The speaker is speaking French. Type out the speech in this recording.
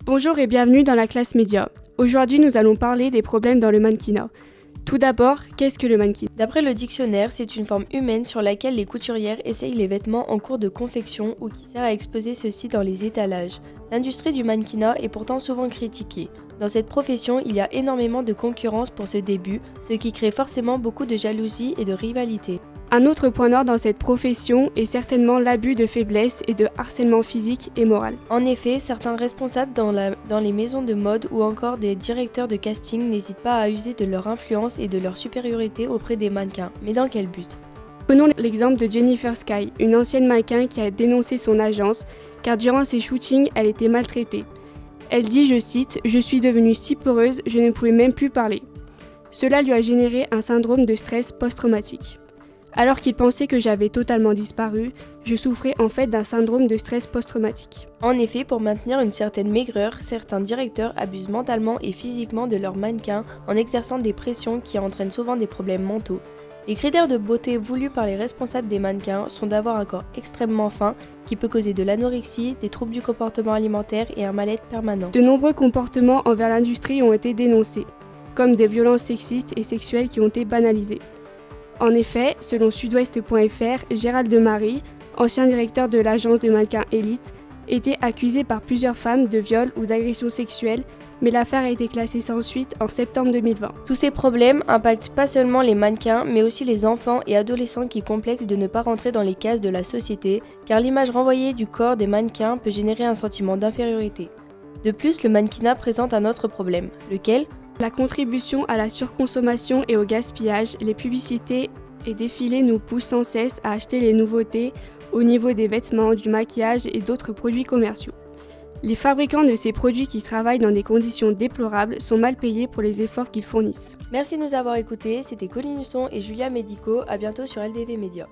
Bonjour et bienvenue dans la classe média. Aujourd'hui, nous allons parler des problèmes dans le mannequinat. Tout d'abord, qu'est-ce que le mannequinat ? D'après le dictionnaire, c'est une forme humaine sur laquelle les couturières essayent les vêtements en cours de confection ou qui sert à exposer ceux-ci dans les étalages. L'industrie du mannequinat est pourtant souvent critiquée. Dans cette profession, il y a énormément de concurrence pour ce début, ce qui crée forcément beaucoup de jalousie et de rivalité. Un autre point noir dans cette profession est certainement l'abus de faiblesse et de harcèlement physique et moral. En effet, certains responsables dans les maisons de mode ou encore des directeurs de casting n'hésitent pas à user de leur influence et de leur supériorité auprès des mannequins. Mais dans quel but ? Prenons l'exemple de Jennifer Sky, une ancienne mannequin qui a dénoncé son agence car durant ses shootings, elle était maltraitée. Elle dit, je cite, « Je suis devenue si peureuse, je ne pouvais même plus parler ». Cela lui a généré un syndrome de stress post-traumatique. Alors qu'il pensait que j'avais totalement disparu, je souffrais en fait d'un syndrome de stress post-traumatique. En effet, pour maintenir une certaine maigreur, certains directeurs abusent mentalement et physiquement de leurs mannequins en exerçant des pressions qui entraînent souvent des problèmes mentaux. Les critères de beauté voulus par les responsables des mannequins sont d'avoir un corps extrêmement fin qui peut causer de l'anorexie, des troubles du comportement alimentaire et un mal-être permanent. De nombreux comportements envers l'industrie ont été dénoncés, comme des violences sexistes et sexuelles qui ont été banalisées. En effet, selon sudouest.fr, Gérald Demary, ancien directeur de l'agence de mannequins Elite, était accusé par plusieurs femmes de viol ou d'agression sexuelle, mais l'affaire a été classée sans suite en septembre 2020. Tous ces problèmes impactent pas seulement les mannequins, mais aussi les enfants et adolescents qui complexent de ne pas rentrer dans les cases de la société, car l'image renvoyée du corps des mannequins peut générer un sentiment d'infériorité. De plus, le mannequinat présente un autre problème, lequel ? La contribution à la surconsommation et au gaspillage, les publicités et défilés nous poussent sans cesse à acheter les nouveautés au niveau des vêtements, du maquillage et d'autres produits commerciaux. Les fabricants de ces produits qui travaillent dans des conditions déplorables sont mal payés pour les efforts qu'ils fournissent. Merci de nous avoir écoutés, c'était Colline Husson et Julia Médico, à bientôt sur LDV Média.